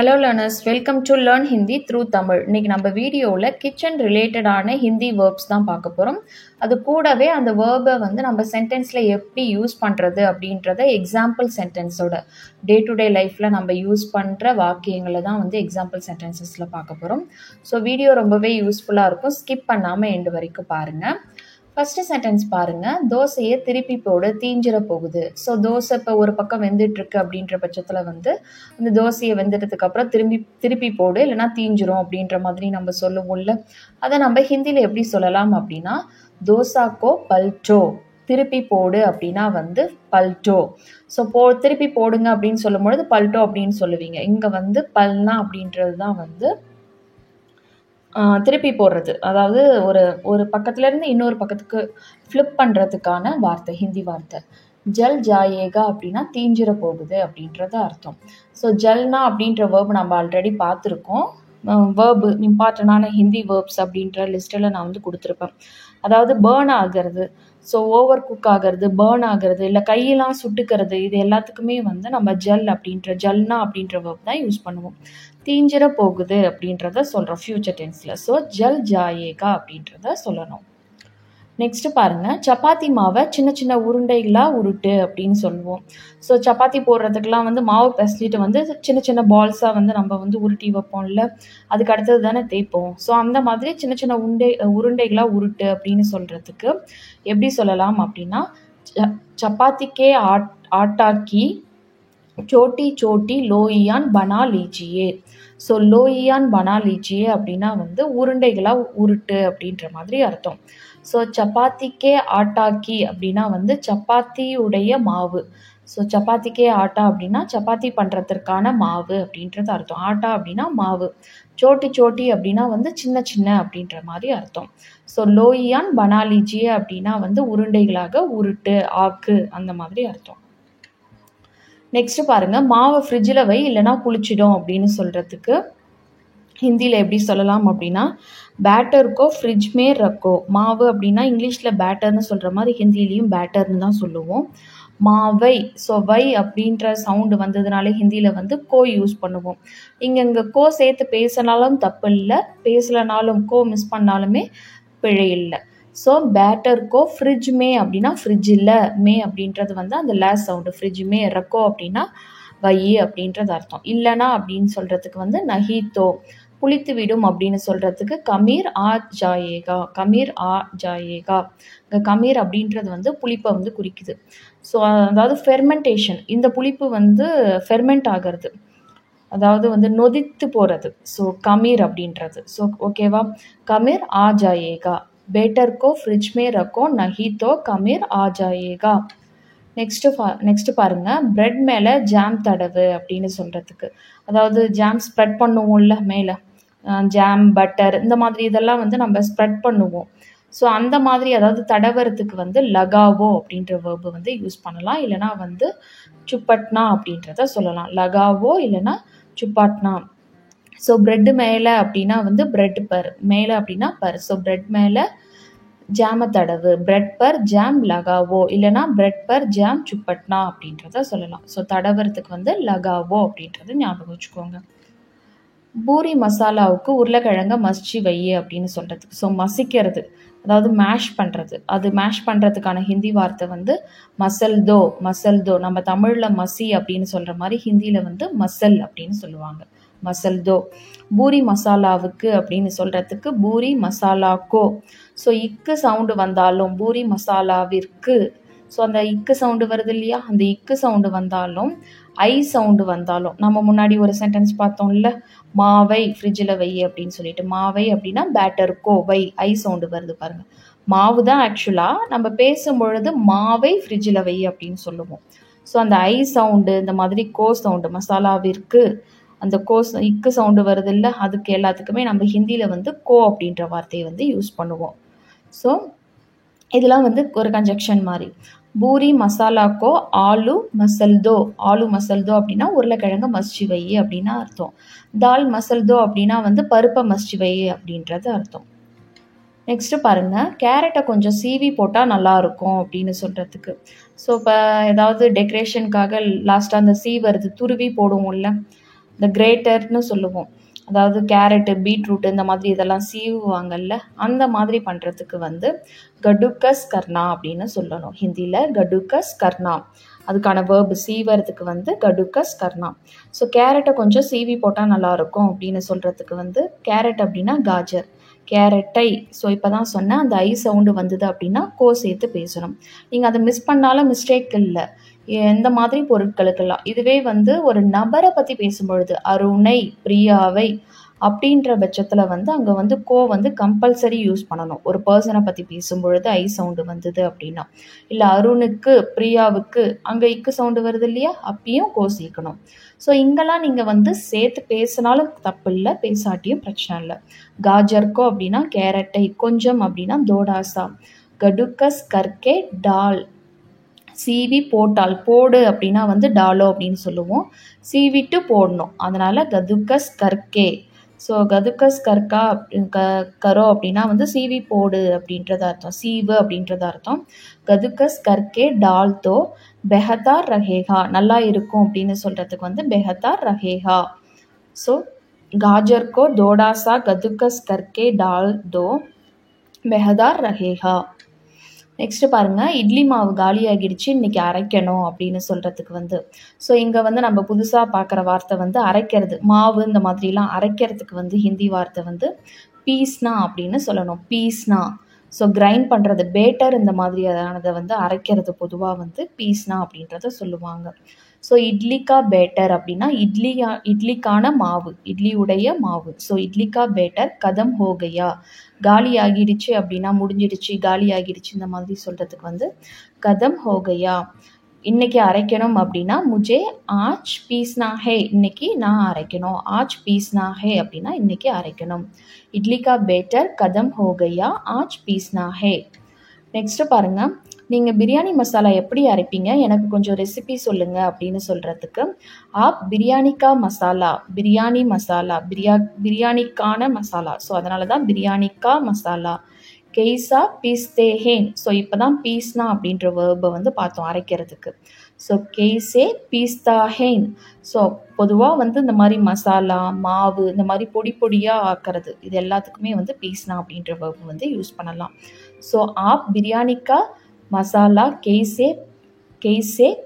Hello learners, welcome to learn Hindi through Tamil. இன்றைக்கி நம்ம வீடியோவில் கிச்சன் ரிலேட்டடான ஹிந்தி வேர்ப்ஸ் தான் பார்க்க போகிறோம். அது கூடவே அந்த வேர்பை நம்ம சென்டென்ஸில் எப்படி யூஸ் பண்ணுறது அப்படின்றத எக்ஸாம்பிள் சென்டென்ஸோட டே டு டே லைஃப்பில் நம்ம யூஸ் பண்ணுற வாக்கியங்களை தான் எக்ஸாம்பிள் சென்டென்சஸில் பார்க்க போகிறோம். ஸோ வீடியோ ரொம்பவே யூஸ்ஃபுல்லாக இருக்கும், ஸ்கிப் பண்ணாமல் எண்டு வரைக்கும் பாருங்கள். ஃபஸ்ட்டு சென்டென்ஸ் பாருங்கள், தோசையை திருப்பி போடு தீஞ்சிர போகுது. ஸோ தோசை இப்போ ஒரு பக்கம் வெந்துட்டுருக்கு அப்படின்ற பட்சத்தில் அந்த தோசையை வெந்துட்டதுக்கு அப்புறம் திருப்பி போடு இல்லைனா தீஞ்சிரும் அப்படின்ற மாதிரி நம்ம சொல்லுவோம்ல. அதை நம்ம ஹிந்தியில் எப்படி சொல்லலாம் அப்படின்னா, தோசாக்கோ பல்டோ, திருப்பி போடு அப்படின்னா பல்டோ. ஸோ திருப்பி போடுங்க அப்படின்னு சொல்லும் பொழுது பல்டோ அப்படின்னு சொல்லுவீங்க. இங்கே பல்னா அப்படின்றது தான் திருப்பி போடுறது, அதாவது ஒரு பக்கத்துலேருந்து இன்னொரு பக்கத்துக்கு ஃப்ளிப் பண்ணுறதுக்கான வார்த்தை, ஹிந்தி வார்த்தை. ஜல் ஜாயேகா அப்படின்னா தீஞ்சிர போகுது அப்படின்றது அர்த்தம். ஸோ ஜல்னா அப்படின்ற வேர்பு நம்ம ஆல்ரெடி பார்த்துருக்கோம். வேர்பு இம்பார்ட்டண்டான ஹிந்தி வேர்ப்ஸ் அப்படின்ற லிஸ்ட்டில் நான் கொடுத்துருப்பேன். அதாவது பேர்ன் ஆகிறது, ஸோ ஓவர் குக் ஆகிறது, பேர்ன் ஆகிறது, இல்லை கையெல்லாம் சுட்டுக்கிறது, இது எல்லாத்துக்குமே நம்ம ஜல்னா அப்படின்ற வேர்ப் தான் யூஸ் பண்ணுவோம். தீஞ்சிர போகுது அப்படின்றத சொல்கிறோம் ஃப்யூச்சர் டென்ஸில். ஸோ ஜல் ஜாயேகா அப்படின்றத சொல்லணும். நெக்ஸ்ட்டு பாருங்கள், சப்பாத்தி மாவை சின்ன சின்ன உருண்டைகளாக உருட்டு அப்படின்னு சொல்லுவோம். ஸோ சப்பாத்தி போடுறதுக்கெலாம் மாவு பிசைஞ்சிட்டு சின்ன சின்ன பால்ஸாக நம்ம உருட்டி வைப்போம்ல, அதுக்கு அடுத்தது தானே தேய்ப்போம். ஸோ அந்த மாதிரி சின்ன சின்ன உருண்டைகளாக உருட்டு அப்படின்னு சொல்கிறதுக்கு எப்படி சொல்லலாம் அப்படின்னா, சப்பாத்திக்கே ஆட்டாக்கி சோட்டி சோட்டி லோயியான் பனா லீஜியே. ஸோ லோயியான் பனா லீஜியே அப்படின்னா உருண்டைகளாக உருட்டு அப்படின்ற மாதிரி அர்த்தம். ஸோ சப்பாத்திக்கே ஆட்டாக்கி அப்படின்னா சப்பாத்தியுடைய மாவு. ஸோ சப்பாத்திக்கே ஆட்டா அப்படின்னா சப்பாத்தி பண்ணுறதுக்கான மாவு அப்படின்றது அர்த்தம். ஆட்டா அப்படின்னா மாவு, சோட்டி சோட்டி அப்படின்னா சின்ன சின்ன அப்படின்ற மாதிரி அர்த்தம். ஸோ லோயியான் பனா லீஜியே அப்படின்னா உருண்டைகளாக உருட்டு, ஆக்கு, அந்த மாதிரி அர்த்தம். நெக்ஸ்ட்டு பாருங்கள், மாவை ஃப்ரிட்ஜில் வை இல்லைனா புளிச்சிடும் அப்படின்னு சொல்கிறதுக்கு ஹிந்தியில் எப்படி சொல்லலாம் அப்படின்னா, பேட்டருக்கோ ஃப்ரிட்ஜ் மே ரக்கோ. மாவு அப்படின்னா இங்கிலீஷில் பேட்டர்னு சொல்கிற மாதிரி ஹிந்திலையும் பேட்டர்னு தான் சொல்லுவோம். மாவை, ஸோ வை அப்படின்ற சவுண்டு வந்ததுனால ஹிந்தியில் கோ யூஸ் பண்ணுவோம். இங்கே கோ சேர்த்து பேசினாலும் தப்பு இல்லை, பேசலைனாலும் கோ மிஸ் பண்ணாலுமே பிழை இல்லை. ஸோ பேட்டருக்கோ ஃப்ரிட்ஜ் மே அப்படின்னா ஃப்ரிட்ஜ் இல்லை, மே அப்படின்றது அந்த லேஸ் சவுண்டு, ஃப்ரிட்ஜ் மே. ரக்கோ அப்படின்னா வை அப்படின்றது அர்த்தம். இல்லைனா அப்படின்னு சொல்கிறதுக்கு நஹீத்தோ, புளித்து விடும் அப்படின்னு சொல்கிறதுக்கு கமீர் ஆ ஜாயேகா, கமீர் ஆ ஜாயேகா. இங்கே கமீர் அப்படின்றது புளிப்பை குறிக்குது. ஸோ அதாவது ஃபெர்மெண்டேஷன், இந்த புளிப்பு ஃபெர்மெண்ட் ஆகிறது, அதாவது நொதித்து போகிறது. ஸோ கமீர் அப்படின்றது. ஸோ ஓகேவா, கமீர் ஆ ஜாயேகா. பேட்டர்க்கோ ஃப்ரிட்ஜ் மே ரக்கோ நஹீத்தோ கமீர் ஆ ஜாயேகா. நெக்ஸ்ட்டு பாருங்கள், ப்ரெட் மேலே ஜாம் தடவு அப்படின்னு சொல்கிறதுக்கு, அதாவது ஜாம் ஸ்ப்ரெட் பண்ணுவோம்ல மேலே, ஜாம் பட்டர் இந்த மாதிரி இதெல்லாம் நம்ம ஸ்ப்ரெட் பண்ணுவோம். ஸோ அந்த மாதிரி அதாவது தடவுறதுக்கு லகாவோ அப்படின்ற வேர்பு யூஸ் பண்ணலாம். இல்லைனா சுப்பட்னா அப்படின்றத சொல்லலாம். லகாவோ இல்லைனா சுப்பாட்னா. ஸோ ப்ரெட்டு மேலே அப்படின்னா ப்ரெட் பர், மேலே அப்படின்னா பர். ஸோ ப்ரெட் மேலே ஜாம தடவு, பிரெட் பர் ஜாம் லகாவோ, இல்லைனா பிரெட் பர் ஜாம் சுப்பட்னா அப்படின்றத சொல்லலாம். ஸோ தடவுறதுக்கு லகாவோ அப்படின்றத ஞாபகம் வச்சுக்கோங்க. பூரி மசாலாவுக்கு உருளைக்கிழங்க மசிச்சு வை அப்படின்னு சொல்கிறதுக்கு, ஸோ மசிக்கிறது, அதாவது மேஷ் பண்ணுறது. அது மேஷ் பண்ணுறதுக்கான ஹிந்தி வார்த்தை மசல்தோ. மசல்தோ நம்ம தமிழில் மசி அப்படின்னு சொல்கிற மாதிரி ஹிந்தியில் மசல் அப்படின்னு சொல்லுவாங்க, மசல்தோ. பூரி மசாலாவுக்கு அப்படின்னு சொல்கிறதுக்கு பூரி மசாலாக்கோ. ஸோ இக்கு சவுண்டு வந்தாலும் பூரி மசாலாவிற்கு, ஸோ அந்த இக்கு சவுண்டு வருது இல்லையா, அந்த இக்கு சவுண்டு வந்தாலும் ஐ சவுண்டு வந்தாலும், நம்ம முன்னாடி ஒரு சென்டென்ஸ் பார்த்தோம்ல, மாவை ஃப்ரிட்ஜில் வை அப்படின்னு சொல்லிட்டு, மாவை அப்படின்னா பேட்டருக்கோ வை, ஐ சவுண்டு வருது பாருங்கள். மாவு தான் ஆக்சுவலாக நம்ம பேசும்பொழுது மாவை ஃப்ரிட்ஜில் வை அப்படின்னு சொல்லுவோம். ஸோ அந்த ஐ சவுண்டு, இந்த மாதிரி கோ சவுண்டு, மசாலாவிற்கு அந்த இக்கு சவுண்டு வருது இல்லை, அதுக்கு எல்லாத்துக்குமே நம்ம ஹிந்தியில் கோ அப்படின்ற வார்த்தையை யூஸ் பண்ணுவோம். ஸோ இதெல்லாம் ஒரு கன்ஜெக்ஷன் மாதிரி. பூரி மசாலாக்கோ ஆலு மசல்தோ. ஆலு மசல்தோ அப்படின்னா உருளைக்கிழங்கு மசிச்சு வை அப்படின்னா அர்த்தம். தால் மசல்தோ அப்படின்னா பருப்பை மசிச்சு வை அப்படின்றது அர்த்தம். நெக்ஸ்ட்டு பாருங்கள், கேரட்டை கொஞ்சம் சீவி போட்டால் நல்லாயிருக்கும் அப்படின்னு சொல்கிறதுக்கு. ஸோ இப்போ ஏதாவது டெக்கரேஷனுக்காக லாஸ்ட்டாக அந்த சீவருது துருவி போடுவோம்ல, இந்த கிரேட்டர்னு சொல்லுவோம். அதாவது கேரட்டு, பீட்ரூட் இந்த மாதிரி இதெல்லாம் சீவுவாங்கல்ல, அந்த மாதிரி பண்ணுறதுக்கு வந்து கடுக்கஸ் கர்னா அப்படின்னு சொல்லணும். ஹிந்தியில் கடுக்கஸ் கர்னா, அதுக்கான வேர்பு சீவறதுக்கு வந்து கடுக்கஸ் கர்னா. ஸோ கேரட்டை கொஞ்சம் சீவி போட்டால் நல்லாயிருக்கும் அப்படின்னு சொல்கிறதுக்கு வந்து கேரட் அப்படின்னா காஜர், கேரட்டை. ஸோ இப்போ தான் சொன்னேன், அந்த ஐ சவுண்டு வந்தது அப்படின்னா கோ சேர்த்து பேசணும். நீங்கள் அதை மிஸ் பண்ணாலும் மிஸ்டேக் இல்லை, எந்த மாதிரி பொருட்களுக்கெல்லாம். இதுவே வந்து ஒரு நபரை பற்றி பேசும்பொழுது அருணை, பிரியாவை அப்படின்ற பட்சத்தில் வந்து அங்கே வந்து கோ வந்து கம்பல்சரி யூஸ் பண்ணணும். ஒரு பர்சனை பற்றி பேசும்பொழுது ஐ சவுண்டு வந்தது அப்படின்னா, இல்லை அருணுக்கு, பிரியாவுக்கு அங்கே இக்கு சவுண்டு வருது இல்லையா, அப்பயும் கோ சேர்க்கணும். ஸோ இங்கெல்லாம் நீங்கள் வந்து சேர்த்து பேசினாலும் தப்பு இல்லை, பேசாட்டியும் பிரச்சனை இல்லை. காஜர்கோ அப்படின்னா கேரட்டை, கொஞ்சம் அப்படின்னா தோடாசா, கடுக்கஸ் கர்கே டால், சீவி போட்டால், போடு அப்படின்னா வந்து டாலோ அப்படின்னு சொல்லுவோம், சீவிட்டு போடணும், அதனால் கதுக்கஸ் கர்கே. ஸோ கதுக்கஸ் கர்கா கரோ அப்படின்னா வந்து சீவி போடு அப்படின்றது அர்த்தம், சீவு அப்படின்றது அர்த்தம். கதுக்கஸ் கர்கே டால் தோ பெஹதார் ரஹேகா, நல்லா இருக்கும் அப்படின்னு சொல்கிறதுக்கு வந்து பெஹதார் ரஹேகா. ஸோ காஜர்கோ தோடாசா கதுக்கஸ் கர்கே டால் தோ பெஹதார் ரஹேகா. நெக்ஸ்ட்டு பாருங்கள், இட்லி மாவு காலியாகிடுச்சு இன்றைக்கி அரைக்கணும் அப்படின்னு சொல்கிறதுக்கு வந்து, ஸோ இங்கே வந்து நம்ம புதுசாக பார்க்குற வார்த்தை வந்து அரைக்கிறது, மாவு இந்த மாதிரிலாம் அரைக்கிறதுக்கு வந்து ஹிந்தி வார்த்தை வந்து பீஸ்னா அப்படின்னு சொல்லணும். பீஸ்னா, ஸோ கிரைண்ட் பண்ணுறது, பேட்டர் இந்த மாதிரியானதை வந்து அரைக்கிறது பொதுவாக வந்து பீஸ்னா அப்படின்றத சொல்லுவாங்க. ஸோ இட்லிக்கா பேட்டர் அப்படின்னா இட்லிக்கான மாவு, இட்லியுடைய மாவு. ஸோ இட்லிக்கா பேட்டர் கதம் ஹோகையா, காலி ஆகிடுச்சு அப்படின்னா முடிஞ்சிடுச்சு, காலி ஆகிடுச்சு இந்த மாதிரி சொல்கிறதுக்கு வந்து கதம் ஹோகையா. இன்னைக்கு அரைக்கணும் அப்படின்னா முஜே ஆஜ் பீஸ்னா ஹே, இன்னைக்கு நான் அரைக்கணும். ஆஜ் பீஸ்னா ஹே அப்படின்னா இன்னைக்கு அரைக்கணும். இட்லிக்கா பேட்டர் கதம் ஹோகையா ஆஜ் பீஸ்னா ஹே. நெக்ஸ்ட்டு பாருங்கள், நீங்கள் பிரியாணி மசாலா எப்படி அரைப்பீங்க, எனக்கு கொஞ்சம் ரெசிபி சொல்லுங்கள் அப்படின்னு சொல்கிறதுக்கு ஆப் பிரியாணிக்கா மசாலா, பிரியாணி மசாலா, பிரியாணிக்கான மசாலா. ஸோ அதனால தான் பிரியாணிக்கா மசாலா. கெய்சா பீஸ்தே ஹேன், ஸோ இப்போ தான் பீஸ்னா அப்படின்ற வேர்பை வந்து பார்த்தோம் அரைக்கிறதுக்கு. ஸோ கெய்சே பீஸ்தா ஹேன். ஸோ பொதுவாக வந்து இந்த மாதிரி மசாலா, மாவு இந்த மாதிரி பொடி பொடியாக ஆக்கிறது, இது எல்லாத்துக்குமே வந்து பீஸ்னா அப்படின்ற வேர்பு வந்து யூஸ் பண்ணலாம். ஸோ ஆப் பிரியாணிக்கா மசாலா கெய்சே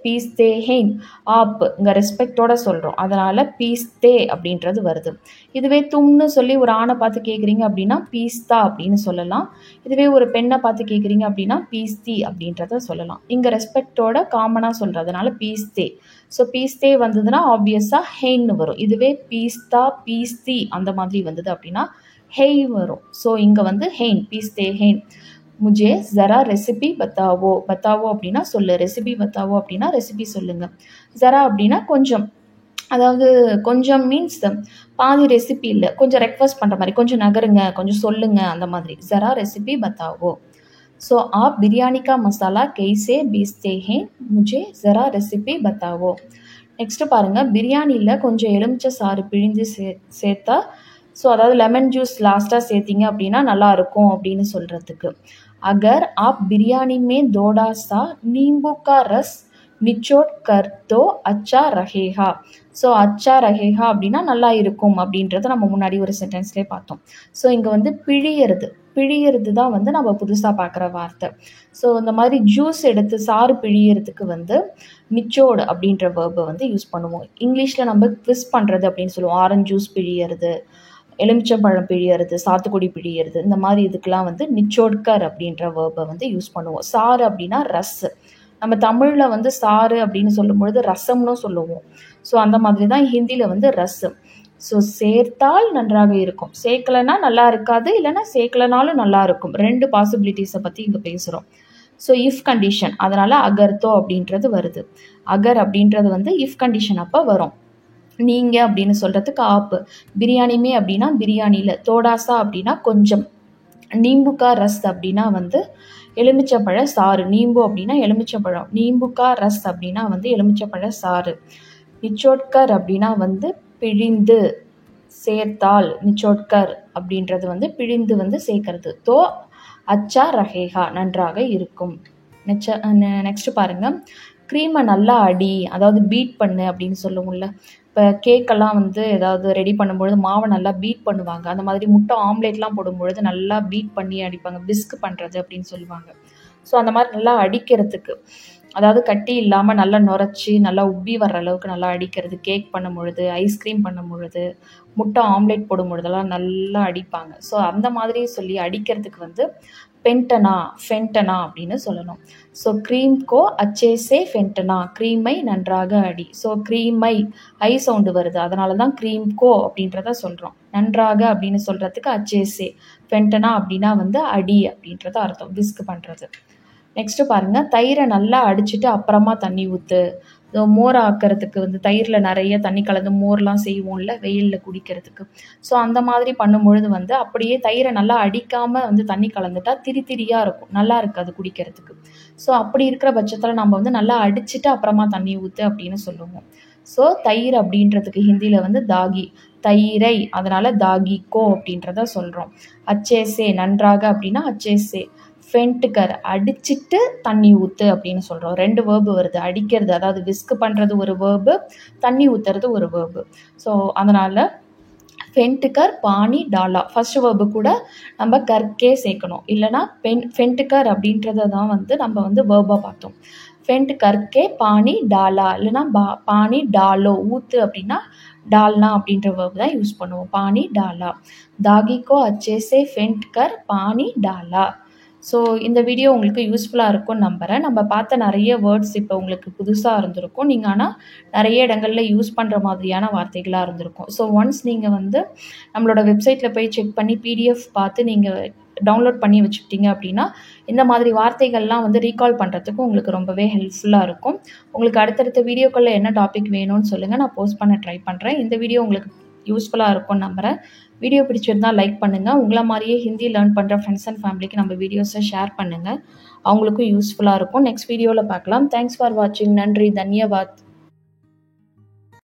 பீஸ்தே ஹேன். ஆப் இங்கே ரெஸ்பெக்டோட சொல்கிறோம், அதனால் பீஸ்தே அப்படின்றது வருது. இதுவே தும்னு சொல்லி ஒரு ஆணை பார்த்து கேட்குறீங்க அப்படின்னா பீஸ்தா அப்படின்னு சொல்லலாம். இதுவே ஒரு பெண்ணை பார்த்து கேட்குறீங்க அப்படின்னா பீஸ்தி அப்படின்றத சொல்லலாம். இங்கே ரெஸ்பெக்டோட காமனாக சொல்கிறதுனால பீஸ்தே. ஸோ பீஸ்தே வந்ததுன்னா ஆப்வியஸாக ஹெய்ன்னு வரும். இதுவே பீஸ்தா, பீஸ்தி அந்த மாதிரி வந்தது அப்படின்னா ஹெய் வரும். ஸோ இங்கே வந்து ஹெயின், பீஸ்தே ஹெயின். முஜே ஜரா ரெசிபி பத்தாவோ, பத்தாவோ அப்படின்னா சொல்லு, ரெசிபி பத்தாவோ அப்படின்னா ரெசிபி சொல்லுங்கள். ஜரா அப்படின்னா கொஞ்சம், அதாவது கொஞ்சம் மீன்ஸ் பாதி ரெசிபி இல்லை, கொஞ்சம் ரெக்வஸ்ட் பண்ணுற மாதிரி, கொஞ்சம் நகருங்க, கொஞ்சம் சொல்லுங்கள் அந்த மாதிரி. ஜரா ரெசிபி பத்தாவோ. ஸோ ஆப் பிரியாணி கா மசாலா கெய்சே பீஸ்தே ஹேன், முஜே ஜரா ரெசிபி பத்தாவோ. நெக்ஸ்ட்டு பாருங்கள், பிரியாணியில் கொஞ்சம் எலுமிச்சை சாறு பிழிஞ்சு சேர்த்தா, ஸோ அதாவது லெமன் ஜூஸ் லாஸ்ட்டாக சேர்த்திங்க அப்படின்னா நல்லாயிருக்கும் அப்படின்னு சொல்கிறதுக்கு அகர் ஆப் பிரியாணி மே தோடா சா நீம்பு கா ரஸ் நிச்சோட் கர் தோ அச்சா ரஹேகா. ஸோ அச்சா ரஹேகா அப்படின்னா நல்லா இருக்கும் அப்படின்றத நம்ம முன்னாடி ஒரு சென்டென்ஸ்லேயே பார்த்தோம். ஸோ இங்கே வந்து பிழியறது தான் வந்து நம்ம புதுசாக பார்க்குற வார்த்தை. ஸோ இந்த மாதிரி ஜூஸ் எடுத்து சாறு பிழியறதுக்கு வந்து நிச்சோடு அப்படின்ற வேர்பை வந்து யூஸ் பண்ணுவோம். இங்கிலீஷில் நம்ம ட்விஸ்ட் பண்ணுறது அப்படின்னு சொல்லுவோம். ஆரஞ்சு ஜூஸ் பிழியறது, எலுமிச்சம்பழம் பிழியறது, சாத்துக்குடி பிழியறது, இந்த மாதிரி இதுக்கெலாம் வந்து நிச்சோட்கர் அப்படின்ற வேர்பை வந்து யூஸ் பண்ணுவோம். சாறு அப்படின்னா ரஸ், நம்ம தமிழில் வந்து சாறு அப்படின்னு சொல்லும் பொழுது ரசம்னு சொல்லுவோம். ஸோ அந்த மாதிரி தான் ஹிந்தியில் வந்து ரஸ். ஸோ சேர்த்தால் நன்றாக இருக்கும், சேர்க்கலைன்னா நல்லா இருக்காது, இல்லைன்னா சேர்க்கலைனாலும் நல்லா இருக்கும். ரெண்டு பாசிபிலிட்டிஸை பற்றி இங்கே பேசுகிறோம். ஸோ இஃப் கண்டிஷன், அதனால் அகர்தோ அப்படின்றது வருது. அகர் அப்படின்றது வந்து இஃப் கண்டிஷன் அப்போ வரும். நீங்கள் அப்படின்னு சொல்கிறதுக்கு ஆப்பு, பிரியாணிமே அப்படின்னா பிரியாணியில், தோடாசா அப்படின்னா கொஞ்சம், நீம்புக்கா ரஸ் அப்படின்னா வந்து எலுமிச்சப்பழ சாறு, நீம்பு அப்படின்னா எலுமிச்சப்பழம், நீம்புக்கா ரஸ் அப்படின்னா வந்து எலுமிச்சப்பழ சாறு. நிச்சோட்கர் அப்படின்னா வந்து பிழிந்து சேர்த்தால், நிச்சோட்கர் அப்படின்றது வந்து பிழிந்து வந்து சேர்க்கறது. தோ அச்சா ரஹேகா நன்றாக இருக்கும். நெக்ஸ்ட் பாருங்கள், க்ரீமை நல்லா அடி, அதாவது பீட் பண்ணு அப்படின்னு சொல்லுவோம்ல. இப்போ கேக்கெல்லாம் வந்து ஏதாவது ரெடி பண்ணும்பொழுது மாவை நல்லா பீட் பண்ணுவாங்க. அந்த மாதிரி முட்டை ஆம்லேட்லாம் போடும்பொழுது நல்லா பீட் பண்ணி அடிப்பாங்க. விஸ்க் பண்ணுறது அப்படின்னு சொல்லுவாங்க. ஸோ அந்த மாதிரி நல்லா அடிக்கிறதுக்கு, அதாவது கட்டி இல்லாமல் நல்லா நுரைச்சி நல்லா உப்பி வர்ற அளவுக்கு நல்லா அடிக்கிறது. கேக் பண்ணும் பொழுது, ஐஸ்கிரீம் பண்ணும் பொழுது, முட்டை ஆம்லேட் போடும் பொழுதெல்லாம் நல்லா அடிப்பாங்க. ஸோ அந்த மாதிரி சொல்லி அடிக்கிறதுக்கு வந்து ஃபென்டனா அப்படின்னு சொல்லணும். ஸோ க்ரீம்கோ அச்சேசே ஃபென்டனா, க்ரீமை நன்றாக அடி. ஸோ க்ரீமை ஐ சவுண்டு வருது, அதனால தான் க்ரீம்கோ அப்படின்றத சொல்கிறோம். நன்றாக அப்படின்னு சொல்கிறதுக்கு அச்சேசே, ஃபென்டனா அப்படின்னா வந்து அடி அப்படின்றத அர்த்தம், விஸ்க் பண்ணுறது. நெக்ஸ்ட்டு பாருங்கள், தயிரை நல்லா அடிச்சுட்டு அப்புறமா தண்ணி ஊற்று. மோர் ஆக்கிறதுக்கு வந்து தயிரில் நிறைய தண்ணி கலந்து மோர்லாம் செய்வோம்ல வெயிலில் குடிக்கிறதுக்கு. ஸோ அந்த மாதிரி பண்ணும்பொழுது வந்து அப்படியே தயிரை நல்லா அடிக்காமல் வந்து தண்ணி கலந்துட்டா திரியாக இருக்கும், நல்லா இருக்காது குடிக்கிறதுக்கு. ஸோ அப்படி இருக்கிற பட்சத்தில் நம்ம வந்து நல்லா அடிச்சுட்டு அப்புறமா தண்ணி ஊற்று அப்படின்னு சொல்லுவோம். ஸோ தயிர் அப்படின்றதுக்கு ஹிந்தியில் வந்து தாகி, தயிரை, அதனால் தாகிக்கோ அப்படின்றத சொல்கிறோம். அச்சேசே நன்றாக அப்படின்னா அச்சேசே. ஃபென்ட்டுக்கர் அடிச்சுட்டு தண்ணி ஊற்று அப்படின்னு சொல்கிறோம். 2 வேர்பு வருது. அடிக்கிறது அதாவது விஸ்க் பண்ணுறது ஒரு வேர்பு, தண்ணி ஊற்றுறது ஒரு வேர்பு. ஸோ அதனால் ஃபென்ட்டுக்கர் பானி டாலா, ஃபர்ஸ்ட் வேர்பு கூட நம்ம கற்கே சேர்க்கணும். இல்லைனா ஃபென்ட்டுக்கர் அப்படின்றத தான் வந்து நம்ம வந்து வேர்பாக பார்த்தோம். ஃபென்ட் கற்கே பானி டாலா, இல்லைனா பானி டாலோ, ஊற்று அப்படின்னா டால்னா அப்படின்ற வேர்பு தான் யூஸ் பண்ணுவோம். பானி டாலா. தாகிக்கோ அச்சேசே ஃபென்ட் கர் பானி டாலா. ஸோ இந்த வீடியோ உங்களுக்கு யூஸ்ஃபுல்லாக இருக்கும்னு நம்புகிறேன். நம்ம பார்த்த நிறைய வேர்ட்ஸ் இப்போ உங்களுக்கு புதுசாக இருந்திருக்கும். நீங்கள் ஆனால் நிறைய இடங்களில் யூஸ் பண்ணுற மாதிரியான வார்த்தைகளாக இருந்திருக்கும். ஸோ ஒன்ஸ் நீங்கள் வந்து நம்மளோட வெப்சைட்டில் போய் செக் பண்ணி பிடிஎஃப் பார்த்து நீங்கள் டவுன்லோட் பண்ணி வச்சுக்கிட்டீங்க அப்படின்னா இந்த மாதிரி வார்த்தைகள்லாம் வந்து ரீகால் பண்ணுறதுக்கு உங்களுக்கு ரொம்பவே ஹெல்ப்ஃபுல்லாக இருக்கும். உங்களுக்கு அடுத்தடுத்த வீடியோக்களில் என்ன டாபிக் வேணும்னு சொல்லுங்கள், நான் போஸ்ட் பண்ண ட்ரை பண்ணுறேன். இந்த வீடியோ உங்களுக்கு யூஸ்ஃபுல்லாக இருக்கும்னு நம்புகிறேன். வீடியோ பிடிச்சிருந்தால் லைக் பண்ணுங்கள். உங்களை மாதிரியே ஹிந்தி லேர்ன் பண்ணுற ஃப்ரெண்ட்ஸ் அண்ட் ஃபேமிலிக்கு நம்ம வீடியோஸை ஷேர் பண்ணுங்கள். அவங்களுக்கும் யூஸ்ஃபுல்லாக இருக்கும். நெக்ஸ்ட் வீடியோவில் பார்க்கலாம். தேங்க்ஸ் ஃபார் வாட்சிங். நன்றி, தன்யவாத்.